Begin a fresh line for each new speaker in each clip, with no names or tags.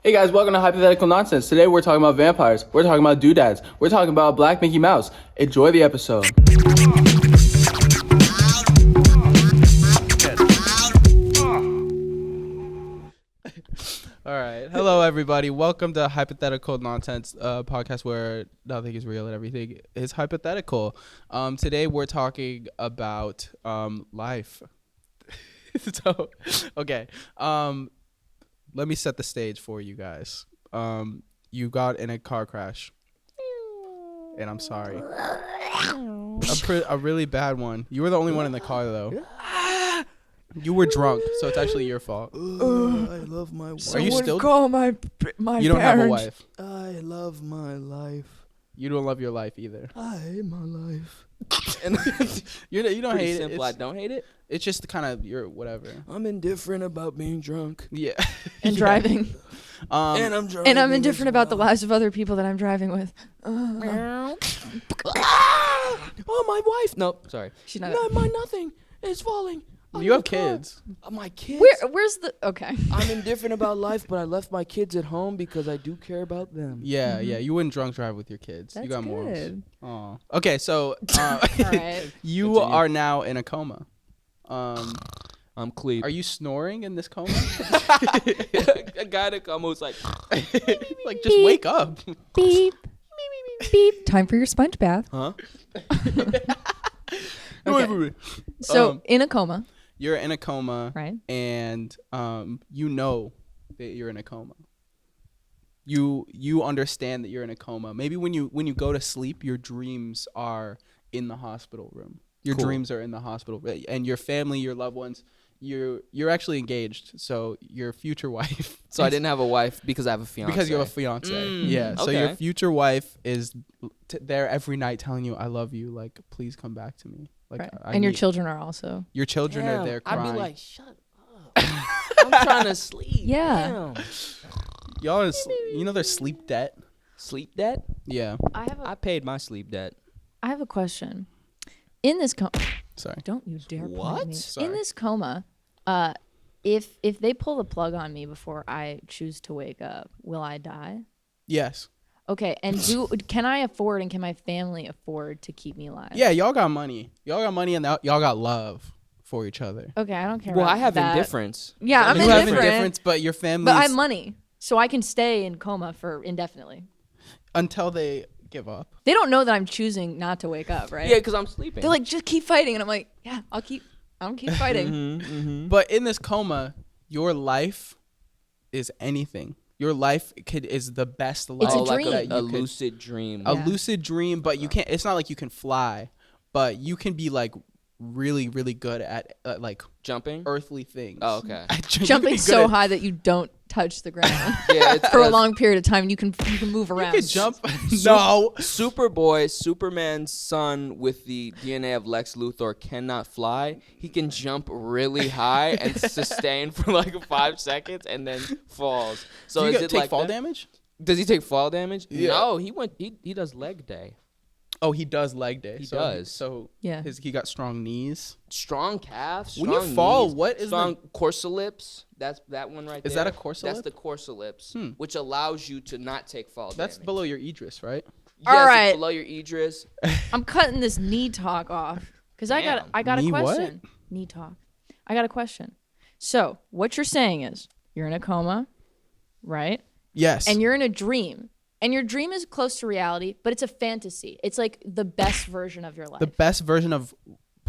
Hey guys, welcome to Hypothetical Nonsense. Today we're talking about vampires. We're talking about doodads. We're talking about Black Mickey Mouse. Enjoy the episode.
All right. Hello, everybody. Welcome to Hypothetical Nonsense, podcast where nothing is real and everything is hypothetical. Today we're talking about life. So, okay. Let me set the stage for you guys. You got in a car crash, and I'm sorry. A really bad one. You were the only one in the car, though. You were drunk, so it's actually your fault.
I love my wife.
Are you still?
Call my
You don't have a wife.
I love my life.
You don't love your life either.
I hate my life.
And you don't
Pretty
hate
simple.
it.
I don't hate it.
It's just kind of your whatever.
I'm indifferent about being drunk.
Yeah.
And driving.
And I'm driving.
And I'm indifferent about the lives of other people that I'm driving with.
Oh, my wife. No, sorry.
She's not.
No, my nothing is falling.
You have kids.
My kids.
Where's the? Okay.
I'm indifferent about life, but I left my kids at home because I do care about them.
Yeah, yeah. You wouldn't drunk drive with your kids.
That's
you got morals.
good.
Oh. Okay, so
All right.
you
Continue.
are now in a coma.
I'm clean.
Are you snoring in this coma?
A guy that almost like
Like, just wake up.
Beep. Beep. Time for your sponge bath.
Huh?
Okay. So in a coma,
You're in a coma,
right?
and you know that you're in a coma. You understand that you're in a coma. Maybe when you go to sleep, your dreams are in the hospital room. Your
Cool.
dreams are in the hospital, and your family, your loved ones. You're actually engaged, so your future wife.
So I didn't have a wife because I have a fiance.
Because you have a fiance. Yeah. So
okay.
your future wife is there every night telling you, "I love you. Like, please come back to me." Like,
Right.
I
And your
need-
children are also.
Your children are
Damn,
there crying.
I'd be like, shut up. I'm trying to sleep.
Yeah.
Damn.
Y'all, you know, there's sleep debt.
Sleep debt?
Yeah.
I paid my sleep debt.
I have a question. In this coma,
Sorry.
don't you dare point at
What?
me.
Sorry.
In this coma, if they pull the plug on me before I choose to wake up, will I die?
Yes.
Okay, and can I afford and can my family afford to keep me alive?
Yeah, y'all got money. Y'all got money, and y'all got love for each other.
Okay, I don't care.
Well,
about
I have
that.
indifference.
Yeah, I'm
You have
indifferent.
indifference, but your family.
But I have money, so I can stay in coma for indefinitely.
Until they give up.
They don't know that I'm choosing not to wake up, right?
Yeah, because I'm sleeping.
They're like, just keep fighting, and I'm like, yeah, I'll keep fighting.
Mm-hmm.
But in this coma, your life is anything. Your life is the best life.
It's a
like
dream.
that you
a
could-
lucid dream.
a
Yeah.
lucid dream, but you can't. It's not like you can fly, but you can be like really, really good at like
Jumping?
earthly things.
Oh, okay.
You can be
Jumping
good
so
at-
high that you don't touch the ground
Yeah, it's
for a long period of time. You can move
You
around.
could jump. No.
Superboy, Superman's son with the DNA of Lex Luthor, cannot fly. He can jump really high and sustain for like 5 seconds and then falls. So
Do
is
you
it
take
like
fall
that?
damage?
Does he take fall damage?
Yeah.
No, he does leg day.
Oh, he does leg day.
He
so
does.
So
Yeah.
he got strong knees.
Strong calves.
When you
strong
fall,
knees,
what is
strong corsolips? That's that one right there.
Is that a corsolip?
That's the corsolips,
Hmm.
which allows you to not take fall
That's
damage.
below your Idris, right?
Yes,
All right.
it's below your Idris.
I'm cutting this knee talk off because I got a
Knee what?
question. Knee talk. I got a question. So what you're saying is you're in a coma, right?
Yes.
And you're in a dream. And your dream is close to reality, but it's a fantasy. It's like the best version of your life.
the best version of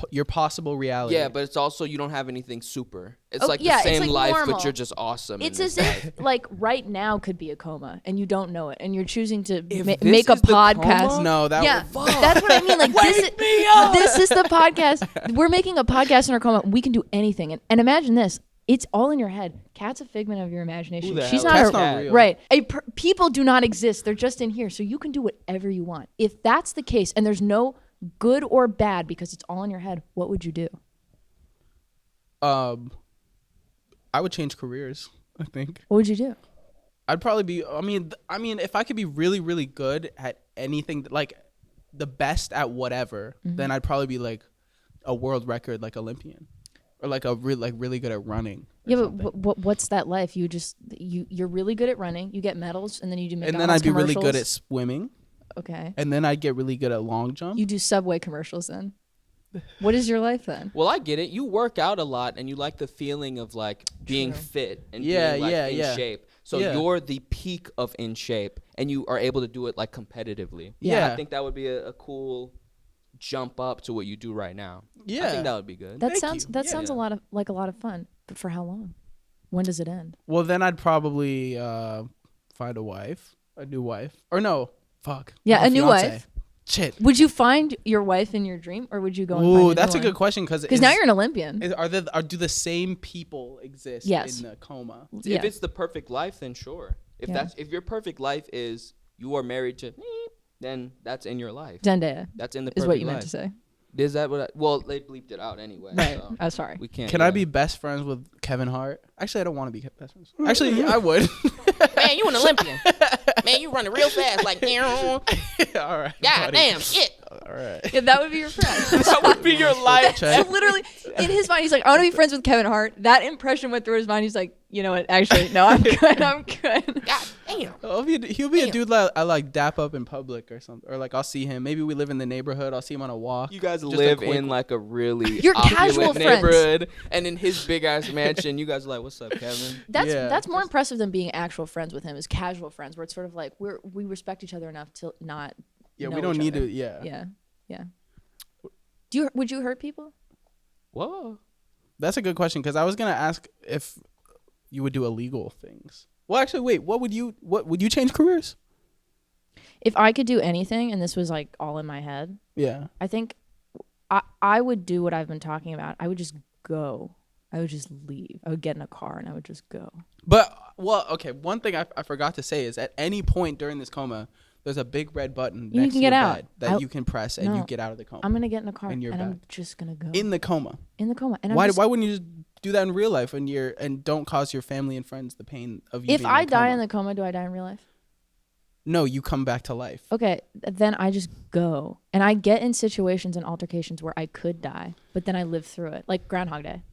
your possible reality.
Yeah, but it's also you don't have anything super. It's
Oh,
like
yeah,
the
it's
same
like
life,
normal.
but you're just awesome.
It's
in
as
this
if
life.
like right now could be a coma and you don't know it, and you're choosing to
If
make
this
a
is the
podcast.
coma?
No, that
Yeah,
would,
that's what I mean. Like this is the podcast. We're making a podcast in our coma. We can do anything, and imagine this. It's all in your head. Cat's a figment of your imagination.
Who the
She's
hell
not
is
a,
Cat's not
cat?
real.
right. People do not exist. They're just in here, so you can do whatever you want. If that's the case, and there's no good or bad because it's all in your head, what would you do?
I would change careers, I think.
What would you do?
I'd probably be I mean if I could be really, really good at anything, like the best at whatever, then I'd probably be like a world record like Olympian. or like really good at running.
Yeah, but what's that life? You're really good at running. You get medals, and then you do McDonald's
And then I'd be really good at
commercials.
swimming.
Okay.
And then I'd get really good at long jump.
You do Subway commercials then. What is your life then?
Well, I get it. You work out a lot, and you like the feeling of like being fit and being like in shape. So you're the peak of in shape, and you are able to do it like competitively.
Yeah.
I think that would be a cool jump up to what you do right now.
Yeah.
I think that would be good.
That sounds a lot of fun. But for how long? When does it end?
Well, then I'd probably find a new wife. Or no, fuck.
Yeah, a new
fiance.
wife.
Shit.
Would you find your wife in your dream, or would you go and find
Ooh,
a
that's
new
a good
one?
question because
Now you're an Olympian.
Do the same people exist
Yes.
in the coma?
Yeah.
If it's the perfect life, then sure. If your perfect life is you are married to, then that's in your life.
Zendaya
That's in the
is
perfect
what you
life.
meant to say.
Is that what? Well, they bleeped it out anyway.
Right.
So
I'm sorry.
we can't.
Can I be best friends with Kevin Hart? Actually, I don't want to be best friends. Actually, I would.
Man, you an Olympian. Man, you running real fast. Like,
All right.
God
buddy.
damn, shit.
All right.
Yeah, that would be your friend.
That would be your life.
Check.
So literally, in his mind, he's like, I want to be friends with Kevin Hart. That impression went through his mind. He's like, you know what? Actually, no, I'm good. I'm good.
God damn.
He'll be a dude I like dap up in public or something. Or like I'll see him. Maybe we live in the neighborhood. I'll see him on a walk.
You guys
Just a
live
quick-
in like a really
You're casual
opulent
friends.
neighborhood, and in his big ass mansion, you guys are like, "What's up, Kevin?"
That's more impressive than being actual friends with him. Is casual friends where it's sort of like we respect each other enough to not.
Yeah,
know
we don't
each
need
other.
to. Yeah.
Yeah. Would you hurt people?
Whoa.
That's a good question because I was gonna ask if you would do illegal things. Well, actually, wait. What would you change careers?
If I could do anything, and this was like all in my head,
Yeah.
I think I would do what I've been talking about. I would just go. I would just leave. I would get in a car and I would just go.
But okay. One thing I forgot to say is at any point during this coma, there's a big red button
You
next
can
to
get
your
out.
bed that you can press and you
No.
get out of the coma.
I'm gonna get in a car
And
and,
you're
I'm
back.
just gonna go
In the coma.
in the coma. And
Why wouldn't you just do that in real life and don't cause your family and friends the pain of you
if
being
I
in a
die
coma?
in the coma, do I die in real life?
No, you come back to life.
Okay, then I just go. And I get in situations and altercations where I could die, but then I live through it. Like Groundhog Day.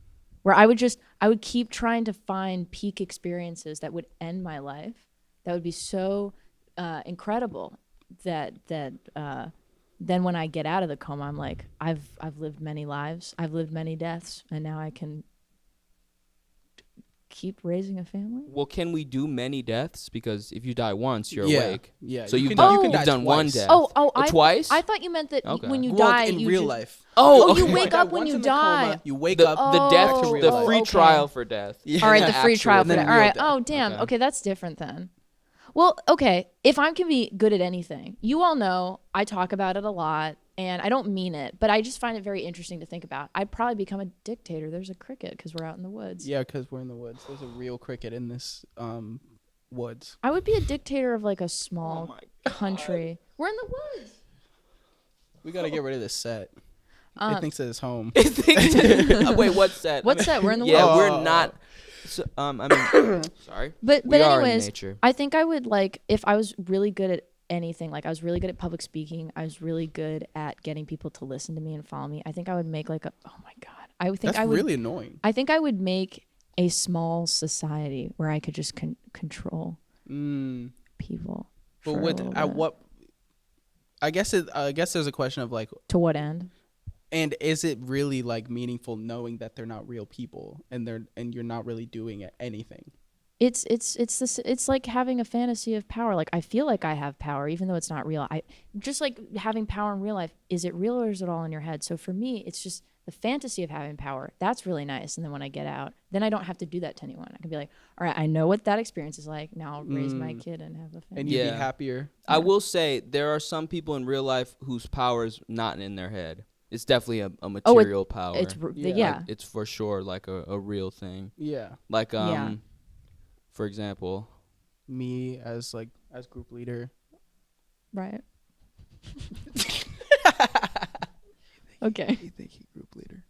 Where I would keep trying to find peak experiences that would end my life. That would be so incredible that then when I get out of the coma, I'm like, I've lived many lives. I've lived many deaths, and now I can keep raising a family.
Well, can we do many deaths? Because if you die once, you're
Yeah.
awake.
Yeah.
So
you
you've
can die
done one
twice.
death. Twice?
I thought you meant that
Okay.
when you
Well,
die,
in
you
real
just,
life.
Oh,
okay.
you wake
die
up when
once
you
in the
die.
coma, you wake
the
up.
the death,
Oh,
the
oh,
free
okay.
trial for death.
Yeah.
All right,
And
the free
actual
trial for
then
that.
real
All right.
death.
Oh, damn.
Okay.
Okay, that's different then. Well, okay. If I can be good at anything, you all know I talk about it a lot, and I don't mean it, but I just find it very interesting to think about. I'd probably become a dictator. There's a cricket because we're out in the woods.
Yeah, because we're in the woods. There's a real cricket in this woods.
I would be a dictator of like a
Oh
small
my God.
country. We're in the woods.
We gotta get rid of this set. It thinks that it's home.
Wait, what's that?
What's that? We're in the
Yeah,
woods.
we're not. So, I mean, sorry.
But
We are in
anyways,
nature.
I think I would like if I was really good at anything. Like I was really good at public speaking. I was really good at getting people to listen to me and follow me. I think I would make like a. Oh my god! I would think
That's
I would.
really annoying.
I think I would make a small society where I could just control people.
But
for a
with
little
at
bit.
what? I guess there's a question of like,
To what end?
and is it really like meaningful knowing that they're not real people and you're not really doing anything?
It's like having a fantasy of power. Like I feel like I have power even though it's not real. I just like having power in real life. Is it real or is it all in your head? So for me, it's just the fantasy of having power. That's really nice. And then when I get out, then I don't have to do that to anyone. I can be like, all right, I know what that experience is like. Now I'll raise my kid and have a family.
And you'd
Yeah.
be happier.
I will say there are some people in real life whose power is not in their head. It's definitely a material power.
Yeah.
Like, it's for sure like a real thing.
Yeah.
Like
Yeah.
for example,
Me as group leader.
Right. Okay.
you think he group leader?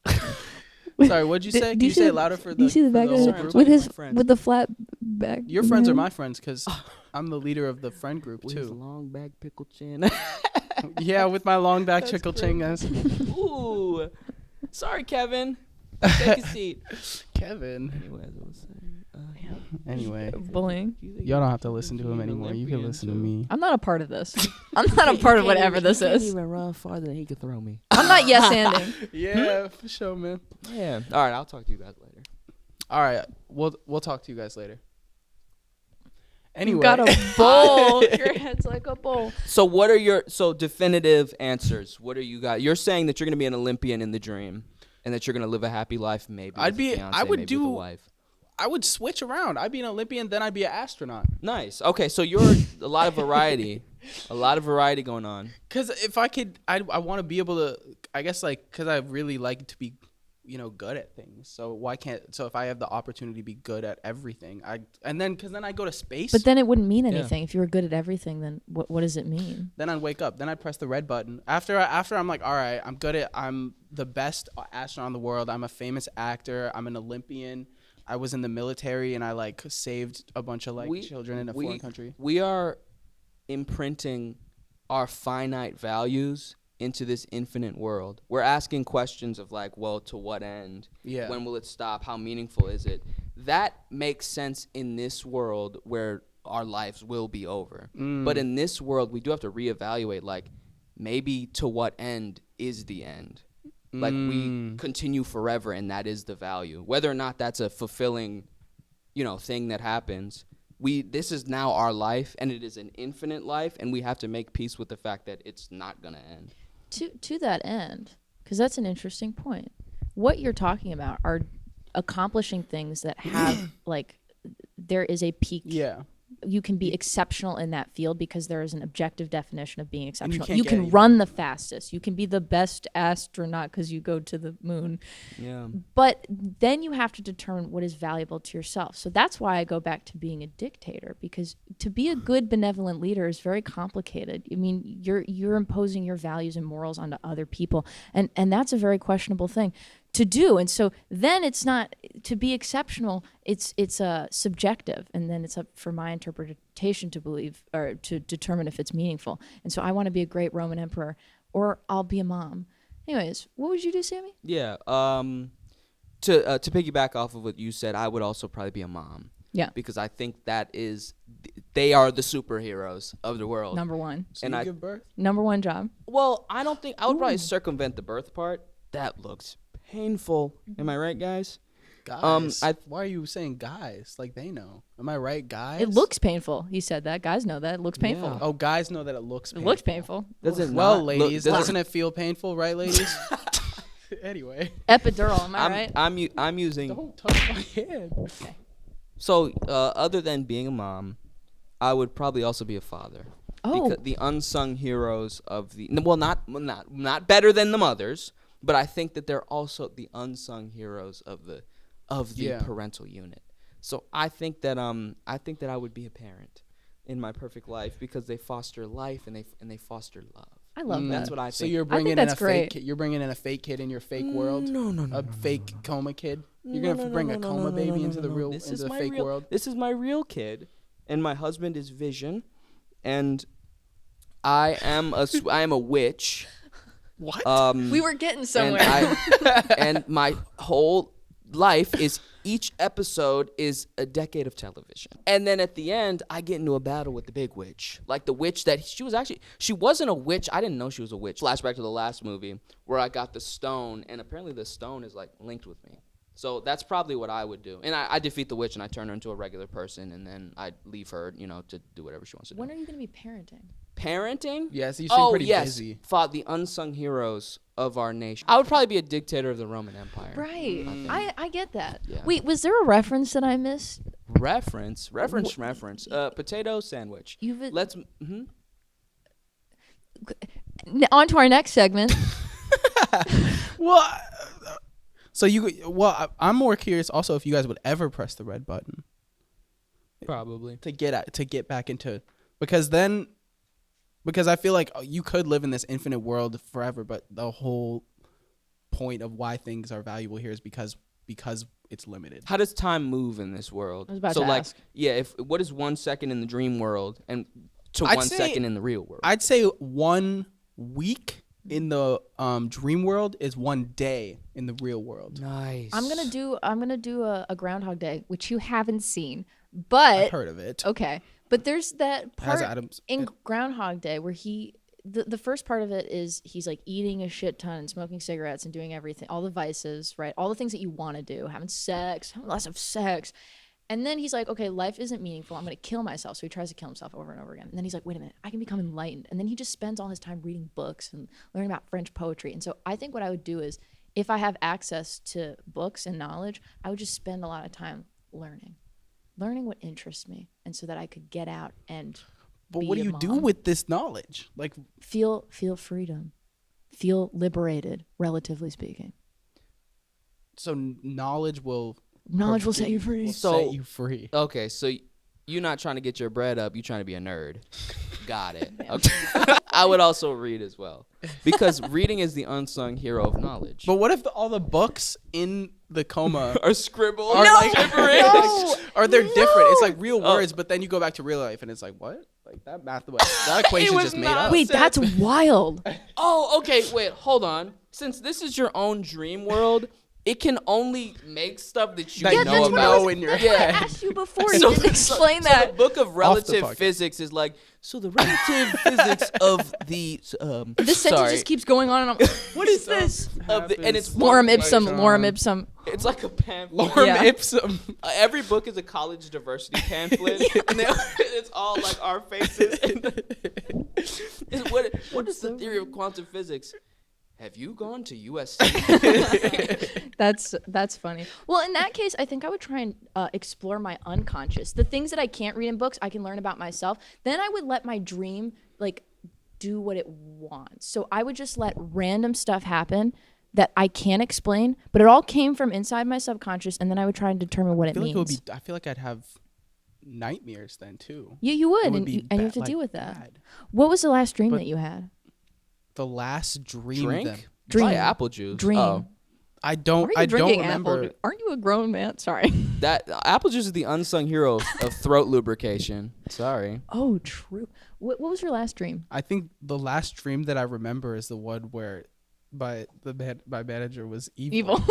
Sorry, what'd you say? Can you say it louder for the?
Do you see the back
for
of
whole
the,
Sorry, I'm
group?
with
talking to
his
my friends.
with the flat back?
Your friends are my friends because I'm the leader of the friend group
With his
too.
long back pickle chin.
Yeah, with my long back chickle ching.
Ooh. Sorry, Kevin. Take a seat.
Kevin.
Anyway, as I was saying,
Anyway,
Bullying.
y'all don't have to listen to him anymore. You can listen to me.
I'm not a part of this. I'm not a part of whatever this
He can't
is.
even run farther than he could throw me.
I'm not yes-anding.
Yeah, for sure, man.
Yeah. All right, I'll talk to you guys later.
All right, we'll talk to you guys later. Anyway,
You got a bowl. Your head's like a bowl.
So what are your definitive answers? What are you got? You're saying that you're gonna be an Olympian in the dream, and that you're gonna live a happy life, maybe.
I'd
with
be-
a fiancé,
I would
maybe with a
do-
wife.
I would switch around. I'd be an Olympian, then I'd be an astronaut.
Nice. Okay, so you're a lot of variety, going on.
Cause if I could, I want to be able to. I guess like, cause I really like to be, good at things. So why can't? So if I have the opportunity to be good at everything, cause then I go to space.
But then it wouldn't mean anything. If you were good at everything, then what does it mean?
Then I'd wake up. Then I'd press the red button. After I'm like, all right, I'm the best astronaut in the world. I'm a famous actor. I'm an Olympian. I was in the military and I like saved a bunch of children in a foreign country.
We are imprinting our finite values into this infinite world. We're asking questions of like, well, to what end?
Yeah.
When will it stop? How meaningful is it? That makes sense in this world where our lives will be over. But in this world, we do have to reevaluate, like, maybe to what end is the end? Like, we continue forever, and that is the value. Whether or not that's a fulfilling, thing that happens, this is now our life, and it is an infinite life, and we have to make peace with the fact that it's not going to end.
To that end, because that's an interesting point. What you're talking about are accomplishing things that have like there is a peak.
Yeah.
You can be exceptional in that field because there is an objective definition of being exceptional.
can't
You
get
can
any
run the fastest. You can be the best astronaut because you go to the moon.
Yeah.
But then you have to determine what is valuable to yourself. So that's why I go back to being a dictator, because to be a good benevolent leader is very complicated. I mean, you're imposing your values and morals onto other people, and that's a very questionable thing to do. And so then it's not to be exceptional, it's subjective, and then it's up for my interpretation to believe or to determine if it's meaningful. And so I want to be a great Roman emperor, or I'll be a mom. Anyways, what would you do, Sammie?
Yeah. To piggyback off of what you said, I would also probably be a mom.
Yeah.
Because I think they are the superheroes of the world.
Number one.
So
And
you
I-
give birth?
Number one job.
Well, I don't think I would probably circumvent the birth part. That looks painful. Am I right, guys?
Guys. Why are you saying guys? Like they know. Am I right, guys?
It looks painful. He said that. Guys know that. It looks painful.
Yeah.
Oh, guys know that it looks
It
painful.
looks painful.
Does it
Well,
not look-
ladies,
does it-
doesn't it feel painful, right, ladies? Anyway.
Epidural, am I right?
I'm using.
Don't touch my head.
So, other than being a mom, I would probably also be a father.
Oh.
Because the unsung heroes of the not better than the mothers, but I think that they're also the unsung heroes of the
Yeah.
parental unit. So I think that I would be a parent in my perfect life because they foster life and they foster love.
I love that.
That's what I think.
So you're
think
bringing in
that's
a
great.
fake kid. You're bringing in a fake kid in your fake world.
No,
A fake coma kid. You're gonna bring a coma baby into the real, into the fake world.
This is my real kid, and my husband is Vision, and I am a witch.
What?
We were getting
And
somewhere.
and my whole life is each episode is a decade of television. And then at the end, I get into a battle with the big witch. Like the witch that she wasn't a witch. I didn't know she was a witch. Flashback to the last movie where I got the stone, and apparently the stone is like linked with me. So that's probably what I would do. And I defeat the witch and I turn her into a regular person, and then I leave her, to do whatever she wants to do.
When are you going to be parenting?
Parenting?
Yes, you seem pretty
yes.
busy.
Fought the unsung heroes of our nation. I would probably be a dictator of the Roman Empire.
Right. I get that.
Yeah.
Wait, was there a reference that I missed?
Reference. Potato sandwich. Let's.
On to our next segment.
Well, I'm more curious also if you guys would ever press the red button
Probably.
to get back into, because I feel like you could live in this infinite world forever, but the whole point of why things are valuable here is because it's limited.
How does time move in this world?
I was about
so
to
like,
ask.
yeah, what is 1 second in the dream world and to
I'd
1
say-
second in the real world?
I'd say 1 week in the dream world is 1 day in the real world.
Nice.
I'm gonna do a Groundhog Day, which you haven't seen,
I've
but
heard of it.
okay. But there's that
Has
part
Adams
in Groundhog Day where the first part of it is he's like eating a shit ton and smoking cigarettes and doing everything, all the vices, right? All the things that you want to do, having sex, having lots of sex. And then he's like, okay, life isn't meaningful. I'm going to kill myself. So he tries to kill himself over and over again. And then he's like, wait a minute, I can become enlightened. And then he just spends all his time reading books and learning about French poetry. And so I think what I would do is if I have access to books and knowledge, I would just spend a lot of time learning what interests me. And so that I could get out and
But
be
what do
a
you do
mom.
with this knowledge? Like,
feel freedom, feel liberated, relatively speaking.
so knowledge will
Knowledge will set you free.
set you free.
Okay, so you're not trying to get your bread up. You're trying to be a nerd. Got it. Okay. I would also read as well. Because reading is the unsung hero of knowledge.
But what if all the books in the Coma
Are scribbled.
are like
No!
or they're different? It's like real words, but then you go back to real life and it's like, what? Like that that equation
was
just made
not-
up.
Wait, that's wild.
Oh, okay. Wait, hold on. Since this is your own dream world, it can only make stuff that you
That
Yeah,
know
that's
you
what I
about.
know in your
That's what I
head.
asked you before. You didn't explain
So
that.
the book of relative
podcast.
physics is like, so the relative physics of the
This sentence just keeps going on and on. What is this?
of the, and it's
Lorem
one-
ipsum,
Like,
lorem ipsum.
It's like a pamphlet.
Lorem
Yeah.
ipsum.
Every book is a college diversity pamphlet, and it's all like our faces. What is the theory of quantum physics? Have you gone to USC?
That's funny. Well, in that case, I think I would try and explore my unconscious. The things that I can't read in books, I can learn about myself. Then I would let my dream like do what it wants. So I would just let random stuff happen that I can't explain, but it all came from inside my subconscious, and then I would try and determine what
I
it
feel like
means.
it would be. I feel like I'd have nightmares then too.
Yeah, you would,
It would
and
be
you have to
like
deal with that.
bad.
What was the last dream
But-
that you had?
The last dream.
Drink?
Then.
Dream.
Probably apple juice.
Dream.
Oh,
I don't.
Are you
I don't
drinking
remember.
apple? Aren't you a grown man? Sorry.
that apple juice is the unsung hero of throat lubrication. Sorry.
Oh, true. What was your last dream?
I think the last dream that I remember is the one where, my manager was evil.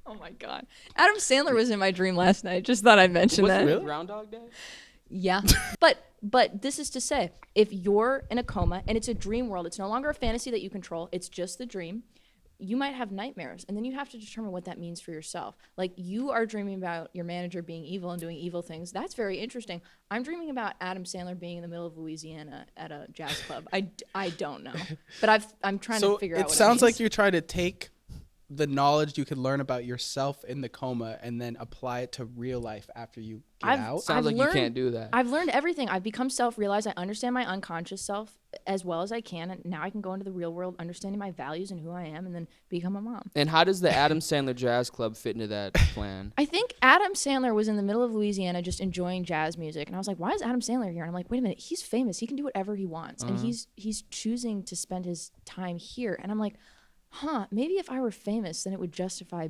Oh my god. Adam Sandler was in my dream last night. Just thought I'd mention
Was
that.
it
Really?
Groundhog Day?
Yeah. But this is to say, if you're in a coma and it's a dream world, it's no longer a fantasy that you control, it's just the dream, you might have nightmares. And then you have to determine what that means for yourself. Like, you are dreaming about your manager being evil and doing evil things. That's very interesting. I'm dreaming about Adam Sandler being in the middle of Louisiana at a jazz club. I don't know. But I'm trying
So
to figure out what
it sounds
it means.
like you're trying to take the knowledge you could learn about yourself in the coma and then apply it to real life after you get out.
Sounds like
learned-
you can't do that.
I've learned everything. I've become self-realized. I understand my unconscious self as well as I can, and now I can go into the real world, understanding my values and who I am, and then become a mom.
And how does the Adam Sandler Jazz Club fit into that plan?
I think Adam Sandler was in the middle of Louisiana just enjoying jazz music, and I was like, "Why is Adam Sandler here?" And I'm like, "Wait a minute, he's famous. He can do whatever he wants, and he's choosing to spend his time here." And I'm like, "Huh? Maybe if I were famous, then it would justify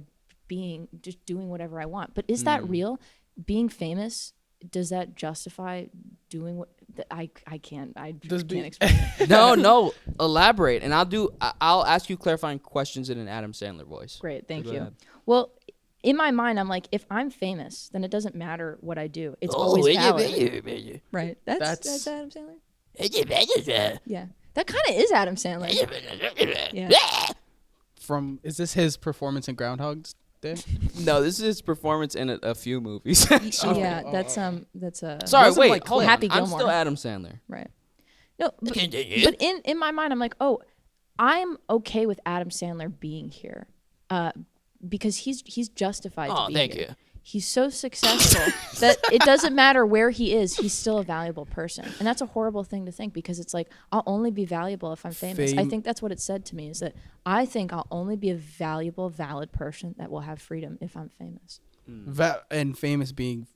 just doing whatever I want." But is that real? Being famous, does that justify doing what I can't can't explain it.
No, elaborate, and I'll ask you clarifying questions in an Adam Sandler voice.
Great, thank
Go
you.
ahead.
Well, in my mind, I'm like, if I'm famous, then it doesn't matter what I do. It's always valid. Right. That's Adam Sandler. Yeah. That kind of is Adam Sandler. Yeah.
Is this his performance in Groundhog's Day?
No, this is his performance in a few movies.
Yeah. That's
Sorry,
Wasn't
wait,
like
hold on.
Happy
I'm
Gilmore.
still Adam Sandler.
right. No, but in my mind, I'm like, oh, I'm okay with Adam Sandler being here, because he's justified to be
thank
here.
you.
He's so successful that it doesn't matter where he is, he's still a valuable person. And that's a horrible thing to think, because it's like, I'll only be valuable if I'm famous. I think that's what it said to me, is that I think I'll only be a valuable, valid person that will have freedom if I'm famous.
And famous being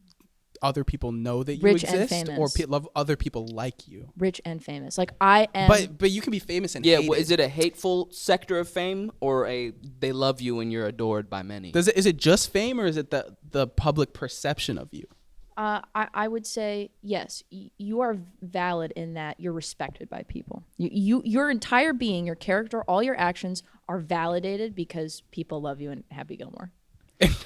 other people know that you
Rich and
exist, or
famous.
love other people like you.
Rich and famous. Like, I am.
But you can be famous and
Yeah,
hated.
is it a hateful sector of fame, or they love you and you're adored by many?
Is it just fame, or is it the public perception of you?
I would say yes. You are valid in that you're respected by people. Your entire being, your character, all your actions are validated because people love you and Happy Gilmore.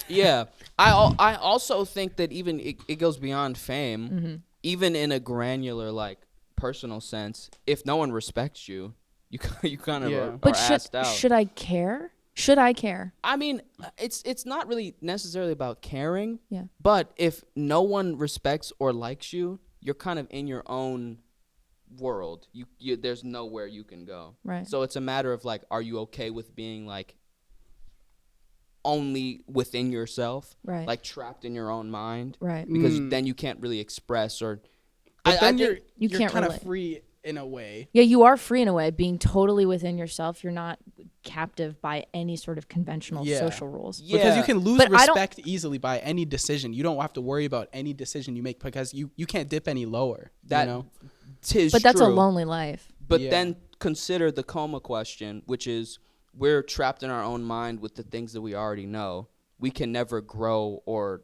Yeah, I also think that even it goes beyond fame, even in a granular like personal sense. If no one respects you, you kind of are
But
asked out.
should I care? Should I care?
I mean, it's not really necessarily about caring.
Yeah.
But if no one respects or likes you, you're kind of in your own world. You there's nowhere you can go.
Right.
So it's a matter of like, are you okay with being like only within yourself,
Right.
like trapped in your own mind,
Right.
because then you can't really express or.
But then
think-
You
you're
can't
kind
relate.
of free in a way.
Yeah, you are free in a way, being totally within yourself. You're not captive by any sort of conventional
Yeah.
social rules.
Yeah.
Because you can lose
But I don't-
respect easily by any decision. You don't have to worry about any decision you make because you can't dip any lower.
That-
you know?
Tis
But that's a
true.
lonely life.
But
Yeah.
then consider the Coma question, which is we're trapped in our own mind with the things that we already know. We can never grow or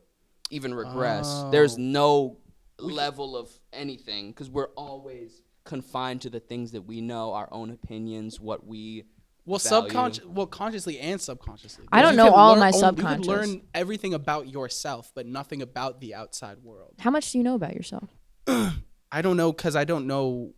even regress. There's no level of anything because we're always confined to the things that we know, our own opinions, what we
Well,
value.
consciously and subconsciously.
I don't
You
know
can
all of
learn
my
You
subconscious.
can learn everything about yourself, but nothing about the outside world.
How much do you know about yourself?
I don't know because I don't know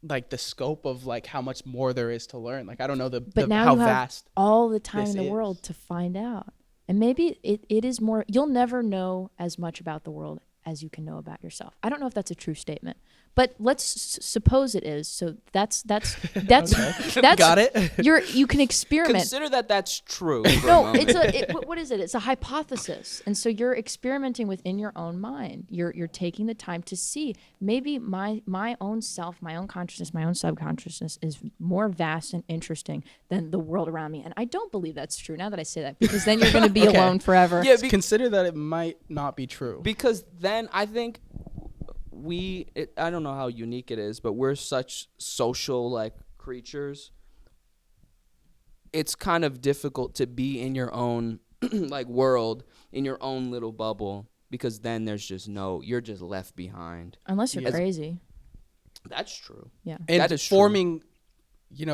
like the scope of like how much more there is to learn. Like I don't know
But now
how
you have
vast.
all the time
this
in the
is.
world to find out. And maybe it is more, you'll never know as much about the world as you can know about yourself. I don't know if that's a true statement, but let's suppose it is. So that's
Got it.
you can experiment.
consider that that's true. for a
No,
moment.
what is it? It's a hypothesis, and so you're experimenting within your own mind. You're taking the time to see maybe my own self, my own consciousness, my own subconsciousness is more vast and interesting than the world around me. And I don't believe that's true. Now that I say that, because then you're going to be
Okay.
alone forever.
Yeah,
Consider that it might not be true.
because then I think I don't know how unique it is, but we're such social like creatures. It's kind of difficult to be in your own like world, in your own little bubble, because then there's just you're just left behind.
Unless you're
Yes.
crazy.
That's true.
Yeah.
And
That is true.
forming,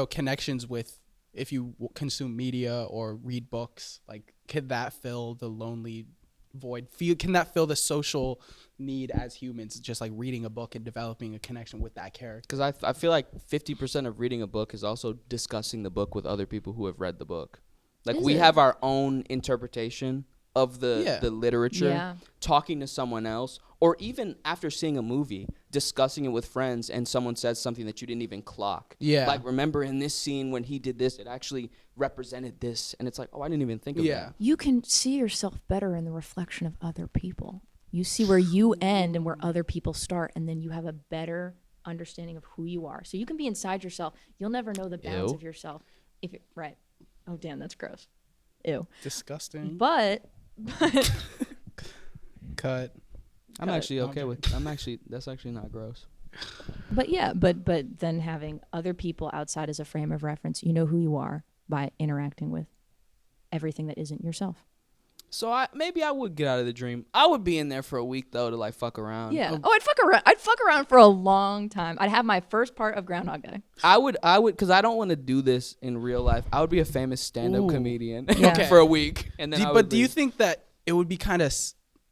connections with if you consume media or read books, like can that fill the lonely void? Can that fill the social need as humans? Just like reading a book and developing a connection with that character.
Because I feel like 50% of reading a book is also discussing the book with other people who have read the book. Like
Is
we
it?
have our own interpretation of the
Yeah.
literature,
Yeah.
talking to someone else, or even after seeing a movie, discussing it with friends, and someone says something that you didn't even clock.
Yeah.
Like, remember in this scene when he did this, it actually represented this. And it's like, oh, I didn't even think of
Yeah.
that.
You can see yourself better in the reflection of other people. You see where you end and where other people start, and then you have a better understanding of who you are. So you can be inside yourself. You'll never know the bounds
Ew.
of yourself. If you're right. Oh damn, that's gross. Ew.
Disgusting.
But
Cut.
I'm
Cut it.
actually okay with that's actually not gross.
yeah, but then having other people outside as a frame of reference, you know who you are by interacting with everything that isn't yourself.
So maybe I would get out of the dream. I would be in there for a week though to like fuck around.
Yeah. Oh, I'd fuck around. I'd fuck around for a long time. I'd have my first part of Groundhog Day.
I would, because I don't want to do this in real life. I would be a famous stand-up
Ooh.
comedian
Yeah.
for a week, and then.
But do you think that it would be kind of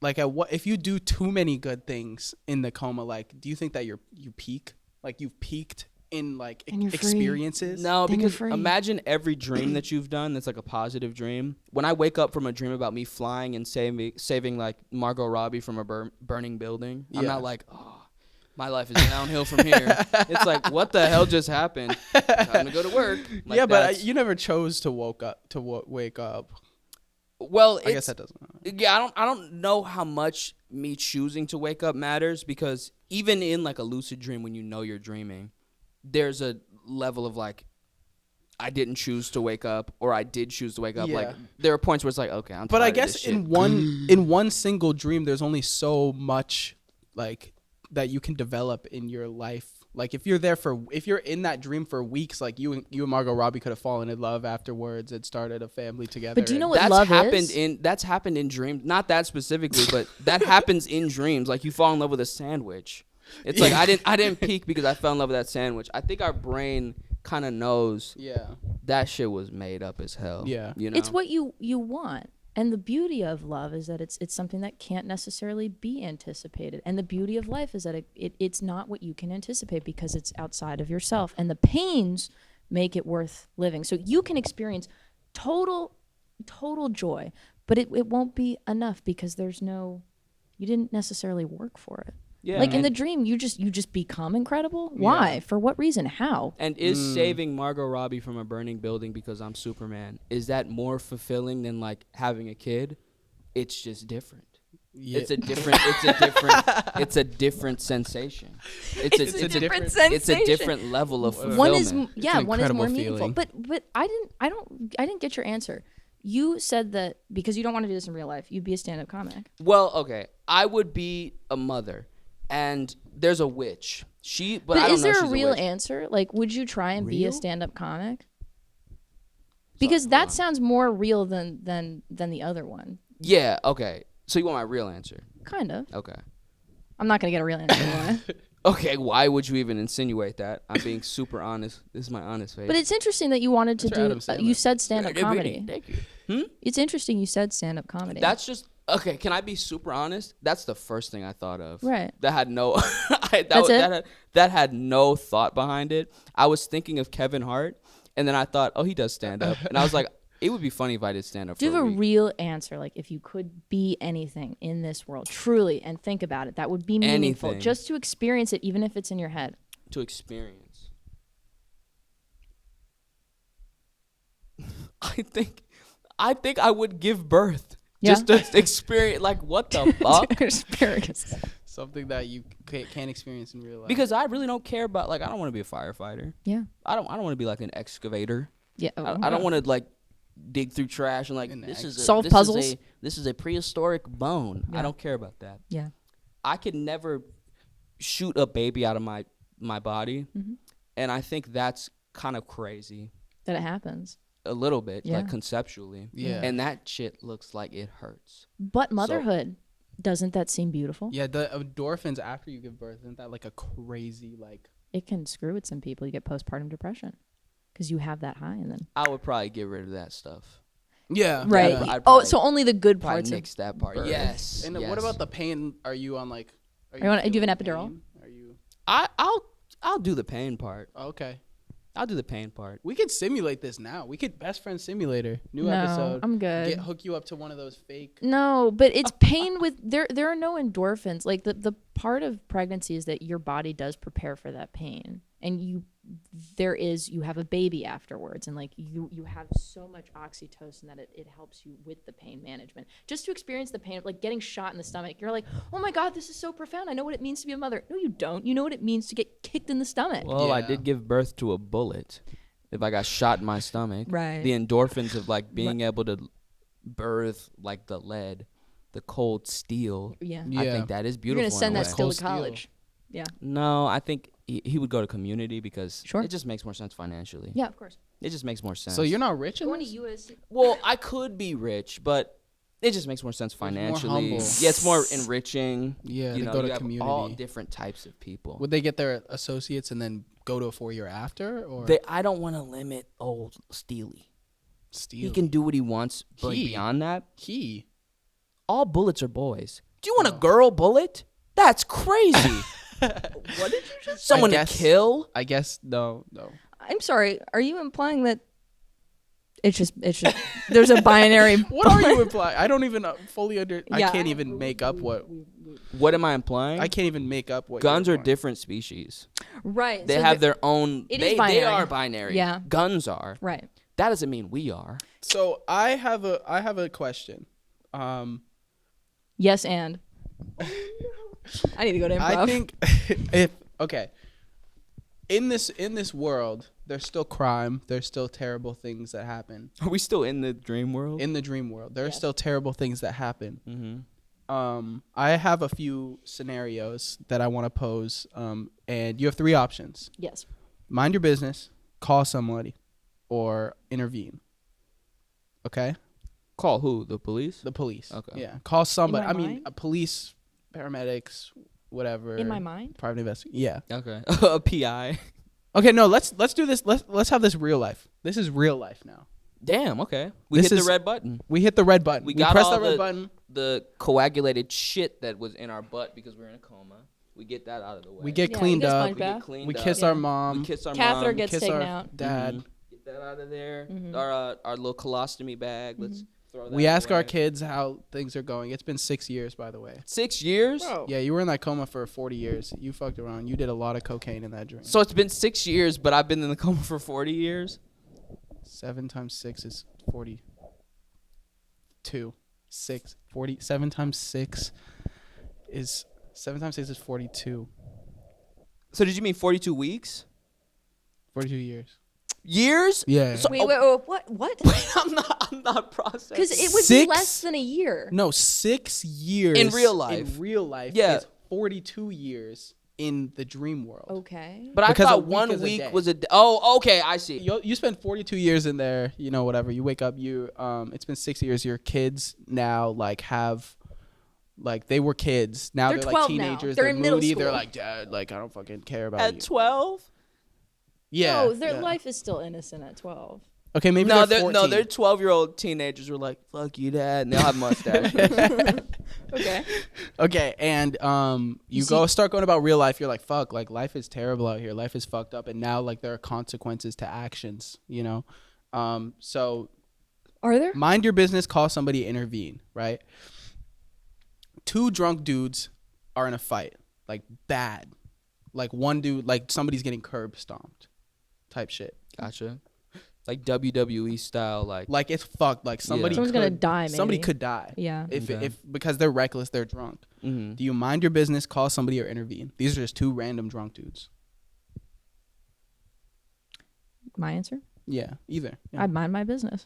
like if you do too many good things in the coma? Like, do you think that you peak? Like you've peaked in like
And you're free.
experiences?
No,
Then you're
because
free.
imagine every dream that you've done that's like a positive dream. When I wake up from a dream about me flying and saving like Margot Robbie from a burning building, I'm
Yeah.
not like, oh, my life is downhill from here. It's like, what the hell just happened? Time to go to work. Like,
yeah, but
that's-
you never chose to wake up.
well,
I guess that doesn't.
Yeah, I don't know how much me choosing to wake up matters, because even in like a lucid dream, when you know you're dreaming, there's a level of like, I didn't choose to wake up, or I did choose to wake up.
Yeah.
Like there are points where it's like, okay, I'm.
But I
tired of
guess
this
in
shit.
one single dream, there's only so much like that you can develop in your life Like if you're in that dream for weeks, like you and Margot Robbie could have fallen in love afterwards and started a family together.
But do you know
and-
what love is?
That's happened in dreams. Not that specifically, but that happens in dreams. Like you fall in love with a sandwich. It's like I didn't peak because I fell in love with that sandwich. I think our brain kind of knows that shit was made up as hell.
Yeah.
You know?
It's what you want. And the beauty of love is that it's something that can't necessarily be anticipated. And the beauty of life is that it's not what you can anticipate because it's outside of yourself. And the pains make it worth living. So you can experience total joy, but it won't be enough because you didn't necessarily work for it.
Yeah,
like in the dream, you just become incredible. Why?
Yeah.
For what reason? How?
And is saving Margot Robbie from a burning building because I'm Superman, is that more fulfilling than like having a kid? It's just different.
Yeah.
It's a different sensation.
It's a different sensation.
It's a different level of fulfillment.
One is
an
one is more
incredible
meaningful.
feeling.
But I didn't get your answer. You said that because you don't want to do this in real life, you'd be a stand-up comic.
Well, okay, I would be a mother, and there's a witch. But I don't
is
know
there
she's
a real
witch.
answer? Like, would you try and be a
Real?
stand-up comic? Because
hold
that
on.
sounds more real than the other one.
Yeah. Okay. So you want my real answer?
Kind of.
Okay.
I'm not gonna get a real answer. Why?
Okay. Why would you even insinuate that? I'm being super honest. This is my honest face.
But it's interesting that you wanted to
That's Adam
do. You
Sandler.
said stand-up comedy.
Thank you.
It's interesting you said stand-up comedy.
That's just okay. Can I be super honest? That's the first thing I thought of.
Right.
That had no.
That's it?
That had no thought behind it. I was thinking of Kevin Hart, and then I thought, oh, he does stand up, and I was like, it would be funny if I did stand up.
Do you
for
have
a
a
week.
real answer? Like, if you could be anything in this world, truly, and think about it, that would be meaningful.
Anything.
Just to experience it, even if it's in your head.
To experience? I think I would give birth.
Yeah.
Just to experience, like, what the fuck?
Asparagus.
Something that you can't experience in real life.
Because I really don't care about, like, I don't want to be a firefighter.
Yeah.
I don't want to be like an excavator.
Yeah.
I don't want to like dig through trash and like
Solve puzzles.
This is a prehistoric bone.
Yeah.
I don't care about that.
Yeah.
I could never shoot a baby out of my body, and I think that's kind of crazy.
That it happens.
A little bit,
Yeah.
like conceptually.
Yeah.
And that shit looks like it hurts.
But motherhood, doesn't that seem beautiful?
Yeah, the endorphins after you give birth, isn't that like a crazy like?
It can screw with some people. You get postpartum depression because you have that high, and then
I would probably get rid of that stuff.
Yeah.
right.
I'd
Oh,
probably-
so only the good
Probably
parts.
nix that part.
birth.
Yes.
And
yes.
what about the pain? Are you on like?
Do you have an
feeling
epidural?
pain? Are you?
I'll do the pain part.
Oh, okay.
I'll do the pain part.
We could simulate this now. We could best friend simulator. New
No,
episode.
I'm good.
Hook you up to one of those fake.
No, but it's pain with there are no endorphins. Like the part of pregnancy is that your body does prepare for that pain. And you have a baby afterwards, and like you have so much oxytocin that it helps you with the pain management. Just to experience the pain of like getting shot in the stomach, you're like, oh my God, this is so profound. I know what it means to be a mother. No, you don't. You know what it means to get kicked in the stomach.
Well, I
Yeah.
did give birth to a bullet. If I got shot in my stomach,
Right.
the endorphins of like being able to birth like the lead, the cold steel.
Yeah.
I
Yeah.
think that is
You're
beautiful.
gonna send
in a
that
way.
still
Cold
to
steel.
college. Yeah.
No, I think he would go to community because
Sure.
it just makes more sense financially.
Yeah, of course.
It just makes more sense.
So you're not rich in
Going to
this?
USC.
Well, I could be rich, but it just makes more sense
more
financially.
humble.
Yeah, it's more enriching.
Yeah,
you
they
know,
go to
you have all
community.
different types of people.
Would they get their associates and then go to a 4-year after, or
I don't want to limit old Steely.
steal?
He can do what he wants, but
He?
beyond that,
He.
all bullets are boys. Do you want a girl bullet? That's crazy.
What did you just
Someone to
guess-
kill?
I guess no.
I'm sorry. Are you implying that it's just there's a binary?
What are you implying? I don't even fully
Yeah.
I can't even make up what.
What am I implying?
I can't even make up what.
Guns
you're
are
implying.
different species.
Right.
They
so
have their own.
It is
They
binary.
are binary.
Yeah.
Guns are.
right.
That doesn't mean we are.
So I have a question.
Yes, and I need to go to improv.
I think in this world, there's still crime. There's still terrible things that happen
Are we still in the dream world?
in the dream world. There's still terrible things that happen.
Mm-hmm.
I have a few scenarios that I want to pose. And you have 3 options:
Yes.
mind your business, call somebody, or intervene. Okay.
Call who? The police?
The police.
Okay.
Yeah. Call somebody.
my
I mean,
mind?
Police, paramedics, whatever.
In my mind.
Private investigation. Yeah.
Okay. A PI.
Okay. No. Let's do this. Let's have this real life. This is real life now.
Damn, okay. We
This
hit
is-
the red button.
We hit the red button.
We got
press
all
that red button.
the coagulated shit that was in our butt because we're in a coma. We get that out of the way.
We get
Yeah,
cleaned
we get
up.
sponge
We get
bath.
cleaned
We
up.
kiss
Yeah.
our mom.
We kiss our
Catheter
mom.
gets
kiss
taken
our
out.
dad.
Get that out of there.
Mhm.
Our little colostomy bag. Let's throw that
We ask our
away.
kids how things are going. It's been 6 years, by the way.
6 years?
Yeah, you were in that coma for 40 years. You fucked around. You did a lot of cocaine in that dream.
So it's been 6 years, but I've been in the coma for 40 years?
7 times 6 is 42. 6. 40. 7 times 6 is 42.
So did you mean 42 weeks?
42 years.
Years?
Yeah.
So-
Wait, what? What?
I'm not processing.
Because it would
Six?
be less than a year.
No, 6 years
In real life.
In real life,
Yeah.
is 42 years in the dream world.
Okay.
But I
Because a
thought
week
1
is a
week
day.
was a day. Oh, okay, I see.
You spend 42 years in there, you know, whatever. You wake up, it's been 6 years. Your kids now they were kids. Now
They're
they're like
12 now.
teenagers.
They're
They're
in middle
moody. They're
school.
like, Dad, like I don't fucking care about
At
you.
12?
Yeah.
No, their
yeah.
life is still innocent at 12.
Okay, maybe
No,
they're 14.
they're 12-year-old teenagers who are like, fuck you, Dad. And they'll have mustaches.
Okay.
Okay, and you start going about real life. You're like, fuck, like life is terrible out here. Life is fucked up, and now like there are consequences to actions. You know, so
Are there?
mind your business. Call somebody. Intervene. Right. 2 drunk dudes are in a fight, like bad. Like one dude, like somebody's getting curb stomped, type shit.
Gotcha. Like WWE style, like
Like it's fucked. Like somebody,
Someone's gonna die,
Somebody
maybe.
could die.
Yeah.
If because they're reckless, they're drunk.
mhm.
Do you mind your business, call somebody, or intervene? These are just 2 random drunk dudes.
My answer?
Yeah, either. Yeah.
I'd mind my business.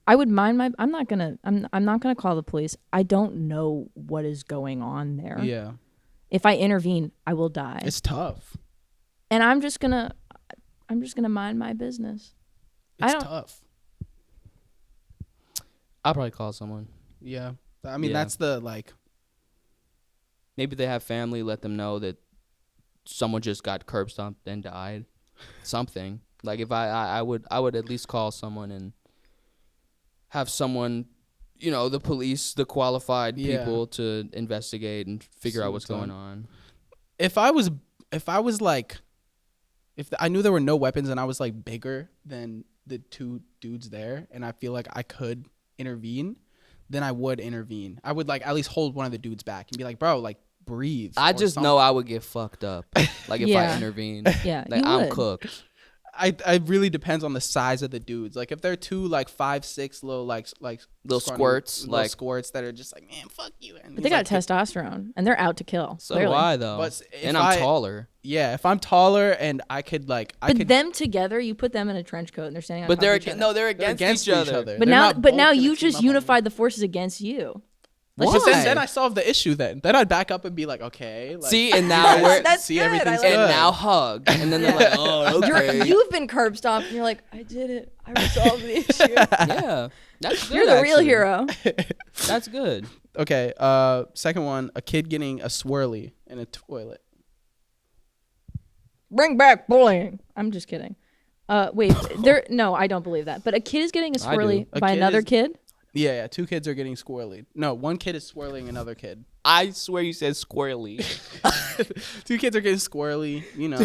I would mind my. I'm not gonna call the police. I don't know what is going on there.
Yeah,
If I intervene, I will die.
it's tough.
And I'm just gonna mind my business.
It's
don't-
tough.
I'll probably call someone.
Yeah, I mean
Yeah.
that's the like.
Maybe they have family, let them know that someone just got curb stomped and died. Something. Like if I would at least call someone and have someone, you know, the police, the qualified
Yeah.
people to investigate and figure
See
out what's
what's
going
on.
on.
If I was like, if I knew there were no weapons and I was like bigger than the 2 dudes there, and I feel like I could intervene, then I would intervene. I would like at least hold one of the dudes back and be like, bro, like breathe.
I
or
just
something.
know I would get fucked up. Like if I
Yeah.
intervened.
Yeah,
Like
you
I'm
would.
cooked.
I really depends on the size of the dudes. Like if they're 2 like 5'6" little like
Little
scrawny
squirts,
little
like-
squirts that are just like, man, fuck you. And
But they
he's
got
like,
testosterone, and they're out to kill.
So
clearly.
do I though.
But if
and I'm
I-
taller.
Yeah, if I'm taller and I could like I
But
could.
them together, you put them in a trench coat, and they're standing on
But
top
they're
of each other.
they're against, each other.
But
They're
now,
not
but
both
now
gonna
you
team
just
up on you.
unified the forces against you. Let's
But
just
then,
Why?
then I solve the issue. Then I'd back up and be like, okay. Like,
See, and now we're
That's
see
good.
everything's
I like
good.
and now hug. And then they're like, oh, okay.
You've been curb stomped, and you're like, I did it. I resolved the issue.
Yeah. That's good.
You're the real
actually.
hero.
That's good.
Okay. Second one, a kid getting a swirly in a toilet.
Bring back bullying. I'm just kidding. Wait, no, I don't believe that. But a kid is getting a
I do.
swirly
A
by
kid
another
is-
kid.
Yeah. 2 kids are getting swirly. No, 1 kid is swirling another kid.
I swear you said squirrely.
2 kids are getting squirly. You know.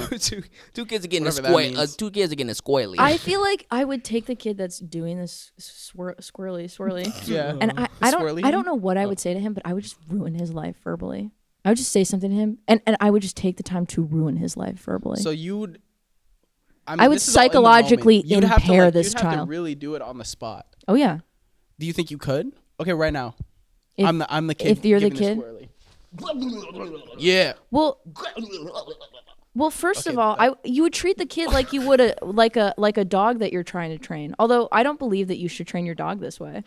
two kids are getting
Whatever that
a squirrely.
means.
2 kids are getting a squirrely.
I feel like I would take the kid that's doing this swirly,
Yeah.
and I
Swirly?
don't know what I would say to him, but I would just ruin his life verbally. I would just say something to him, and I would just take the time to ruin his life verbally.
So you would.
I would
this is all in the
psychologically
moment. You'd have to,
impair
like,
this
you'd have to
child.
really do it on the spot.
Oh yeah.
Do you think you could? Okay, right now.
If-
I'm the kid.
if you're the
giving
kid?
swirly. Yeah.
Well, first
Okay,
of all, you would treat the kid like you would a dog that you're trying to train. Although I don't believe that you should train your dog this way.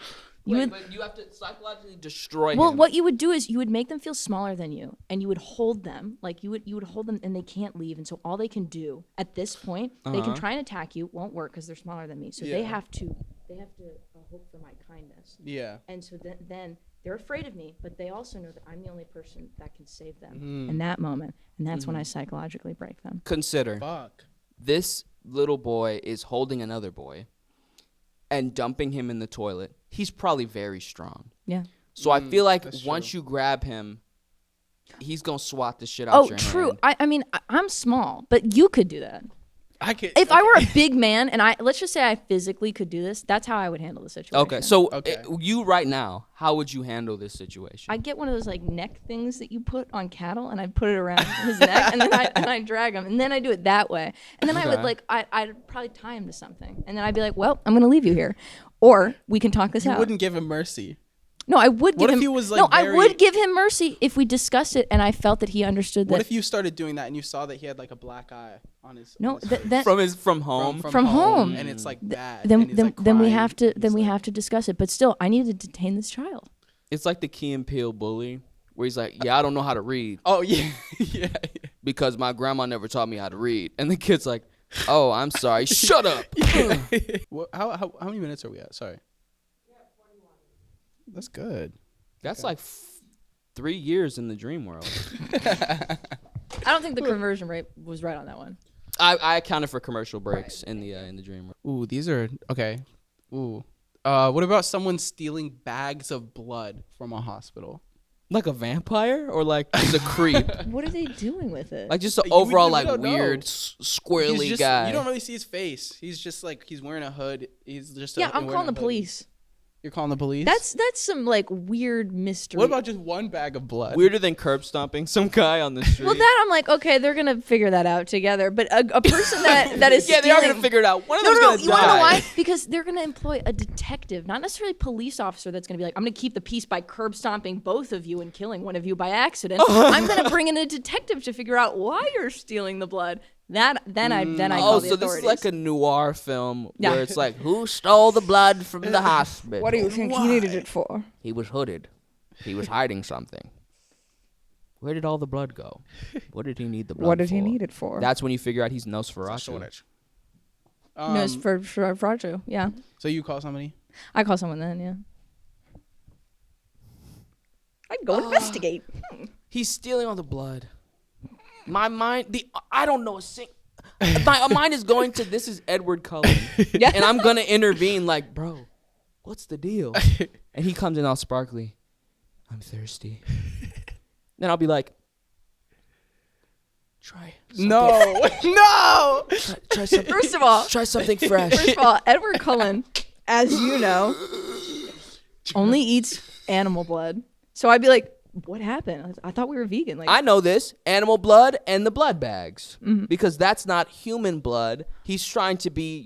But you have to psychologically destroy
Well,
him.
what you would do is you would make them feel smaller than you, and you would hold them. Like you would hold them, and they can't leave. And so all they can do at this point, they can try and attack you. Won't work because they're smaller than me. So they have to hope for my kindness.
Yeah.
And so then they're afraid of me, but they also know that I'm the only person that can save them in that moment. And that's when I psychologically break them.
Consider
Fuck.
this little boy is holding another boy and dumping him in the toilet. He's probably very strong.
Yeah.
So I feel like
that's
once
true.
you grab him, he's going to swat the shit out your
True.
hand.
I mean, I'm small, but you could do that.
I could.
If I were a big man and let's just say I physically could do this, that's how I would handle the situation.
Okay, so
Okay.
You right now, how would you handle this situation?
I get one of those like neck things that you put on cattle, and I put it around his neck, and then I drag him, and then I do it that way, and then I would
Okay.
I'd probably tie him to something, and then I'd be like, well, I'm gonna leave you here, or we can talk this
You
out.
wouldn't give him mercy.
No, I would give
What if
him.
he was, like,
no, I
very-
would give him mercy if we discussed it, and I felt that he understood that.
What if you started doing that and you saw that he had like a black eye on his?
no,
on his face?
that
from home?
From home.
and it's like bad.
then
and he's,
then,
like,
then we
crying.
have to
He's like-
have to discuss it. But still, I need to detain this child.
It's like the Key and Peele bully, where he's like, yeah, I don't know how to read
Oh yeah, yeah.
because my grandma never taught me how to read. And the kid's like, oh, I'm sorry. Shut up.
How many minutes are we at? Sorry. That's good.
That's like 3 years in the dream world.
I don't think the conversion rate was right on that one.
I accounted for commercial breaks in the dream world.
Ooh, these are okay. Ooh. What about someone stealing bags of blood from a hospital?
Like a vampire or like just a creep?
What are they doing with it?
Like just an
You
overall
really
like
don't know.
weird squirrely
He's just,
guy.
You don't really see his face. He's just like he's wearing a hood. He's just
yeah, I'm
wearing
calling
a
the
hoodie.
police.
You're calling the police?
That's some like weird mystery.
What about just one bag of blood?
Weirder than curb stomping some guy on the street.
Well, that I'm like, okay, they're gonna figure that out together. But a person that is
yeah, they are
stealing-
gonna figure it out. One of
No,
them's
no,
gonna
you wanna know
die.
why? Because they're gonna employ a detective, not necessarily a police officer. That's gonna be like, I'm gonna keep the peace by curb stomping both of you and killing one of you by accident. I'm gonna bring in a detective to figure out why you're stealing the blood. Then I call
Oh,
the
so
authorities.
this is like a noir film
Yeah.
where it's like, who stole the blood from the hospital?
What do you think he needed it for?
He was hooded. He was hiding something. Where did all the blood go? What did he need the blood for?
What did he need it for?
That's when you figure out he's Nosferatu.
Shortage.
No, it's for Fraudu. Yeah,
So you call somebody?
I call someone then. Yeah, I'd go investigate.
He's stealing all the blood. My mind, I don't know a sing. My mind is going to this is Edward Cullen,
Yeah.
and I'm gonna intervene like, bro, what's the deal? And he comes in all sparkly. I'm thirsty. Then I'll be like, try something.
No.
Try something.
First of all,
Try something fresh.
First of all, Edward Cullen, as you know, only eats animal blood. So I'd be like, what happened? I thought we were vegan. Like,
I know this animal blood and the blood bags
Mm-hmm.
because that's not human blood. He's trying to be,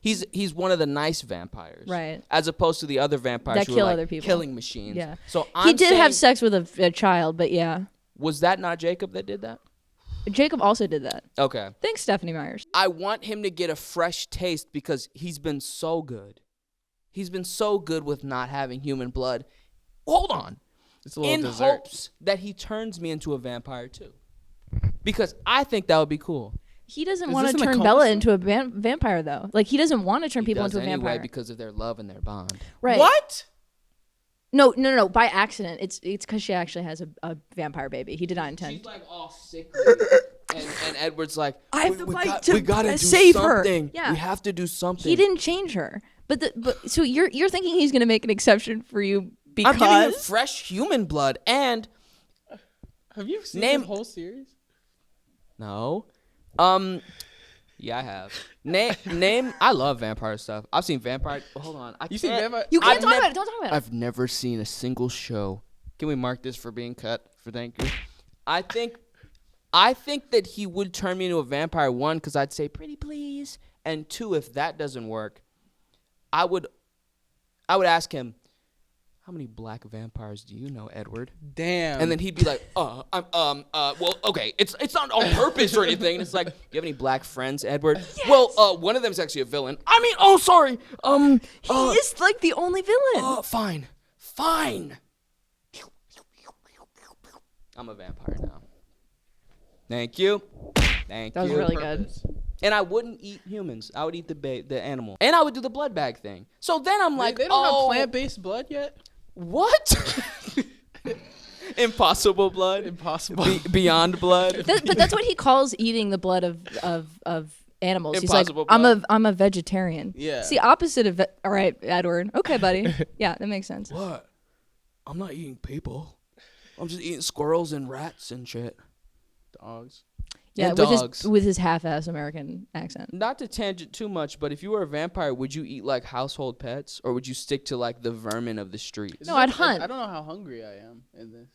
he's one of the nice vampires,
Right.
As opposed to the other vampires
That
who
kill
are like
other people.
killing machines.
Yeah.
So
he did have sex with a child, but yeah.
Was that not Jacob that did that?
Jacob also did that.
Okay.
Thanks, Stephanie Myers.
I want him to get a fresh taste because he's been so good. He's been so good with not having human blood. Hold on.
It's a little
In
dessert.
hopes that he turns me into a vampire too. Because I think that would be cool.
He doesn't
Is
want
this
to
in the
turn
Coma
Bella
scene?
into a vampire, though. Like, he doesn't want to turn people
Does
into a
anyway
vampire.
because of their love and their bond.
Right.
What?
No. By accident. It's because she actually has a vampire baby. He did not intend.
She's like all sickly, and Edward's like,
I have to fight to
we gotta do
save her."
something.
Yeah.
We have to do something.
He didn't change her. But so you're thinking he's gonna make an exception for you
I'm giving him
because
fresh human blood and
Have you seen
Name-
the whole series?
no, yeah, I have. Name. I love vampire stuff. I've seen vampire. Hold on,
You seen Vampire?
you can't
I've
talk
nev-
about it. Don't talk about it.
I've never seen a single show. Can we mark this for being cut? For thank you. I think that he would turn me into a vampire. One, because I'd say pretty please, and two, if that doesn't work, I would ask him, how many black vampires do you know, Edward?
Damn.
And then he'd be like, well, okay, it's not on purpose or anything. And it's like, do you have any black friends, Edward? Yes. Well, one of them's actually a villain. I mean, oh, sorry.
He is like the only villain.
Fine. I'm a vampire now. Thank you.
That was really good.
And I wouldn't eat humans. I would eat the animal. And I would do the blood bag thing. So then I'm like,
they don't have plant-based blood yet?
What? Impossible blood?
Impossible.
Beyond blood?
But that's what he calls eating the blood of animals.
Impossible
He's like,
blood.
I'm a vegetarian.
Yeah.
It's the opposite of all right, Edward. Okay, buddy. Yeah, that makes sense.
What? I'm not eating people. I'm just eating squirrels and rats and shit.
Dogs.
Yeah,
And
with
dogs.
his half-ass American accent.
Not to tangent too much, but if you were a vampire, would you eat like household pets, or would you stick to like the vermin of the streets?
No, I'd hunt.
I don't know how hungry I am in this.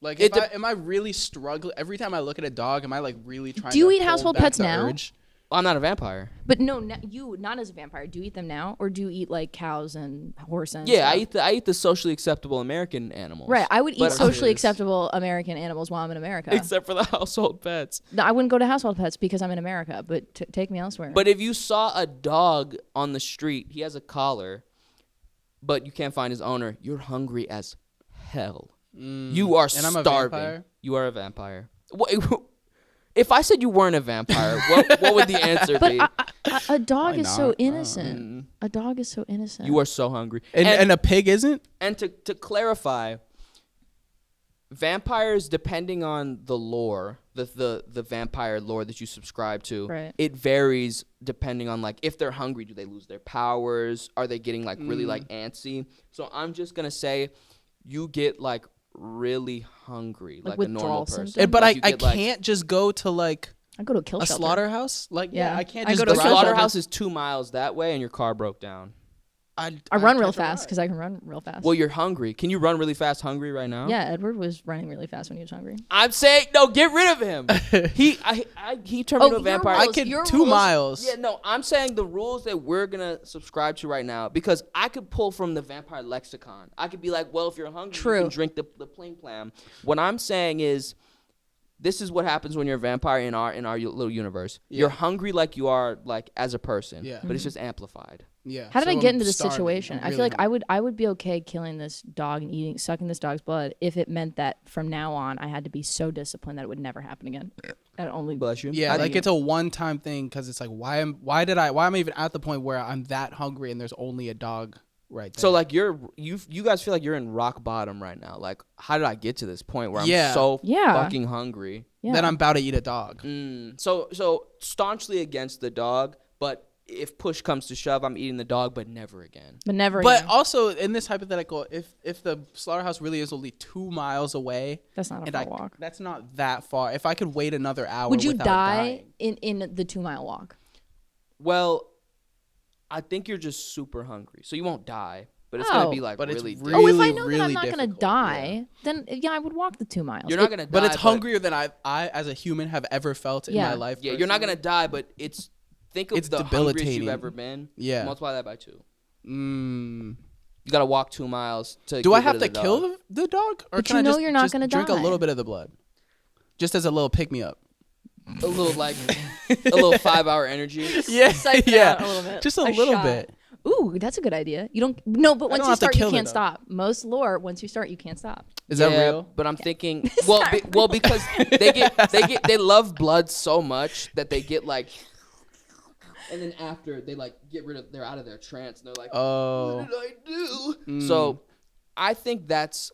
Like,
It
am I really struggling? Every time I look at a dog, am I like really trying
Do you
to
eat
hold
household
back
pets
the
now?
urge?
I'm not a vampire.
But no, you not as a vampire. Do you eat them now, or do you eat like cows and horses? And
Yeah,
stuff?
I eat the socially acceptable American animals.
Right, I would eat
But-
socially acceptable American animals while I'm in America.
Except for the household pets.
No, I wouldn't go to household pets because I'm in America. But take me elsewhere.
But if you saw a dog on the street, he has a collar, but you can't find his owner, you're hungry as hell. You are
And I'm a
starving.
vampire?
You are a vampire. If I said you weren't a vampire, what would the answer be?
a dog
Why
is so
not?
innocent. A dog is so innocent.
You are so hungry.
And a pig isn't?
And to clarify, vampires, depending on the lore, the vampire lore that you subscribe to,
Right.
it varies depending on like if they're hungry, do they lose their powers? Are they getting like really like antsy? So I'm just gonna say, you get like really hungry, like a normal
withdrawal
person.
symptoms?
But
Like, you
I
get, like-
can't just go to like
I go to a kill
a
shelter.
slaughterhouse. Like
Yeah.
I can't
I
just
go to a
The
kill shelter.
slaughterhouse is 2 miles that way, and your car broke down.
I run real
catch a
fast
ride.
because I can run real fast.
Well, you're hungry. Can you run really fast hungry right now?
Yeah, Edward was running really fast when he was hungry.
I'm saying no. Get rid of him. he turned me into a
your
vampire.
rules-
I could
your
2
rules-
miles.
Yeah, no, I'm saying the rules that we're gonna subscribe to right now, because I could pull from the vampire lexicon. I could be like, well, if you're hungry, you
True.
can drink the plain plan. What I'm saying is, this is what happens when you're a vampire in our little universe.
Yeah.
You're hungry like you are like as a person,
Yeah.
but it's just amplified.
Yeah.
How did
so
I get
I'm
into this
starving.
situation?
I'm
I feel
really
like I would be okay killing this dog and sucking this dog's blood if it meant that from now on I had to be so disciplined that it would never happen again. That only
Bless you.
Yeah,
I
like
think-
it's a one-time thing because it's like why am I even at the point where I'm that hungry and there's only a dog right there?
So like you guys feel like you're in rock bottom right now. Like, how did I get to this point where I'm
Yeah.
so
Yeah.
fucking hungry?
yeah.
then I'm about to eat a dog.
So staunchly against the dog, but if push comes to shove, I'm eating the dog, but never again.
but never.
But
again.
also in this hypothetical, if the slaughterhouse really is only 2 miles away,
That's not a
and
far
I
walk.
that's not that far. If I could wait another hour,
Would you
without
die
dying,
in the 2 mile walk?
Well, I think you're just super hungry, so you won't die, but it's
Oh.
gonna be like
But it's
really.
really-
Oh, if I know that
really
I'm not gonna
difficult,
die, then yeah, I would walk the 2 miles.
You're not gonna die,
but it's hungrier than I as a human have ever felt in
Yeah.
my life.
Yeah, you're not gonna
personally.
die, but it's think of
It's
the hungriest you've
debilitating.
ever been.
Yeah.
Multiply that by 2.
Mm.
You gotta walk 2 miles to.
Do
get
I
rid
have
of
to
the
kill
dog.
the dog, or
But
can
you
I
know
just,
you're not
just
gonna
drink a
die.
little bit of the blood, just as a little pick me up?
A little like a little 5-hour energy.
Yeah,
Psych me
yeah,
out a little bit.
just a
A
little
shot.
bit.
Ooh, that's a good idea. You don't no, but once
don't
you
have to
start, you
kill the
can't
dog.
stop. Most lore, once you start, you can't stop.
Is that real?
But I'm thinking, well, because they love blood so much that they get like, and then after they like they're out of their trance and they're like,
Oh,
what did I do? So I think that's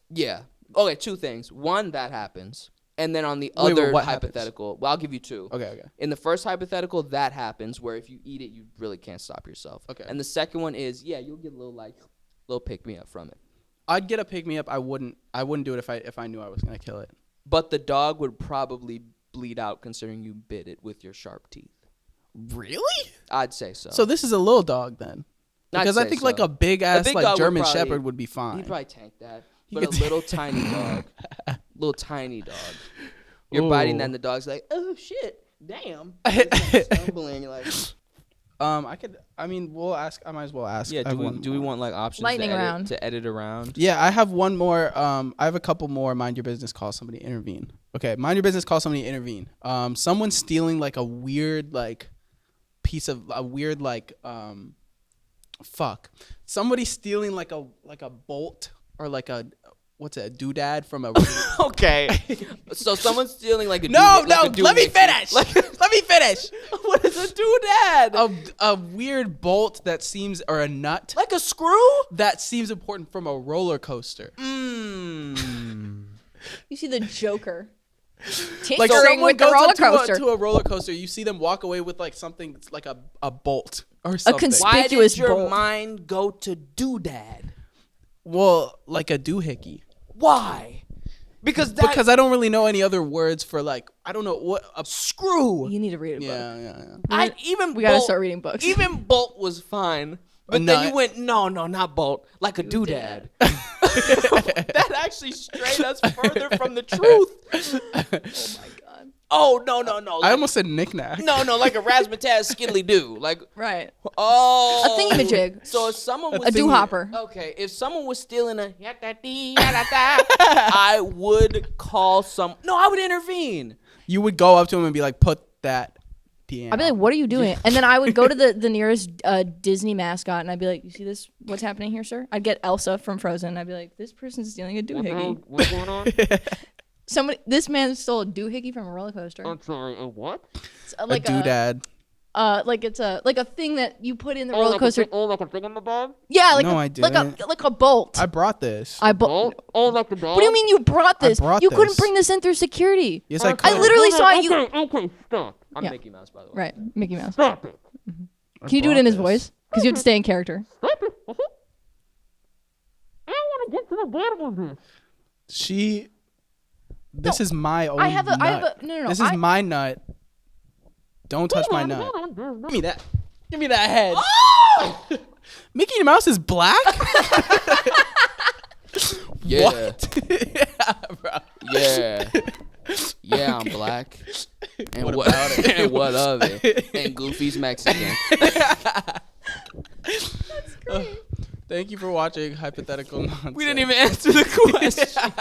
okay. 2 things. One, that happens, and then on the
Wait,
other
what happens?
hypothetical, well, I'll give you 2.
okay.
In the first hypothetical, that happens where if you eat it, you really can't stop yourself.
Okay.
And the second one is, you'll get a little pick me up from it.
I'd get a pick me up. I wouldn't do it if I knew I was gonna kill it.
But the dog would probably bleed out considering you bit it with your sharp teeth.
Really?
I'd say so.
So this is a little dog then,
I'd
because I
say
think
so.
like a big ass
big
like
dog would
German
probably-
Shepherd would be fine.
He'd probably tank that.
He
But a
could-
little tiny dog. Little tiny dog. You're biting that and the dog's like, oh shit, damn. You're stumbling, you're like,
I could. I mean, we'll ask. I might as well ask.
Yeah.
I have one
Do we
more.
want like options
Lightning
to edit,
round.
to edit around?
Yeah, I have one more. I have a couple more. Mind your business. Call somebody. Intervene. Okay. Mind your business. Call somebody. Intervene. Someone stealing like a weird like piece of a weird like fuck. Somebody stealing like a bolt or like a what's it, a doodad from a.
Okay. So someone's stealing like a
No,
like a
let me
doohickey.
finish. Let me finish.
What is a doodad?
A weird bolt that seems or a nut
Like a screw?
that seems important from a roller coaster.
Mm.
You see the Joker.
Like
Tinkering
someone
with the
goes
roller
up to
coaster.
to a roller coaster, you see them walk away with like something like a bolt or something.
consp-
Why did
Conspicuous
your
bolt.
mind go to doodad?
Well, like a doohickey.
Why? Because
I don't really know any other words for like I don't know what a
screw.
You need to read a book.
yeah.
Even
We gotta
bolt,
start reading books.
Even bolt was fine, but then
nut.
you went no, not bolt, like a doodad. That actually strayed us further from the truth.
Oh my god.
Oh no,
I
like,
almost said knick-knack.
no, like a razzmatazz skiddly doo, like
Right.
oh
A thingamajig.
So if someone was
A doo-hopper.
Okay, if someone was stealing a I would call some. No, I would intervene.
You would go up to him and be like, put that down.
I'd be like, what are you doing? And then I would go to the nearest Disney mascot and I'd be like, you see this? What's happening here, sir? I'd get Elsa from Frozen. I'd be like, this person's stealing a doohickey.
What's going on?
This man stole a doohickey from a roller coaster.
I'm sorry, a what?
It's
a doodad.
Like it's a thing that you put in the roller coaster.
like a thingamabob?
Yeah, like
No, I
like a bolt.
I brought this.
Like the
dog?
What do you mean you brought this?
brought
You couldn't
this.
bring this in through security.
Yes, I could.
I literally saw you.
Okay, stop. I'm
Yeah.
Mickey Mouse, by the way.
Right, Mickey Mouse.
Stop it.
Can you do it in his voice? Because you have to stay in character.
Stop it. I want to get to the bottom of this.
This is my own
I have a
nut.
no.
This is my nut. Don't touch my nut. Give me that. Give me that head. Mickey Mouse is black?
Yeah.
What? Yeah, bro.
Yeah. Yeah, I'm black. And
What about it?
And what of it? And Goofy's Mexican.
Thank you for watching Hypothetical Nonsense.
We didn't even answer the question.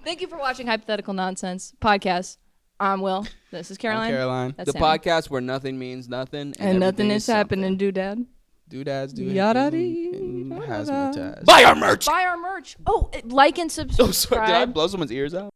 Thank you for watching Hypothetical Nonsense podcast. I'm Will. This is Caroline.
I'm Caroline.
That's
The
Sammie.
podcast where nothing means nothing.
And nothing
everything
is happening, doodad.
Doodads,
Yada-dee,
and
yada-da.
hazmat.
Buy our merch.
Buy our merch. Oh, like and subscribe.
Oh, sorry. Did I blow someone's ears out?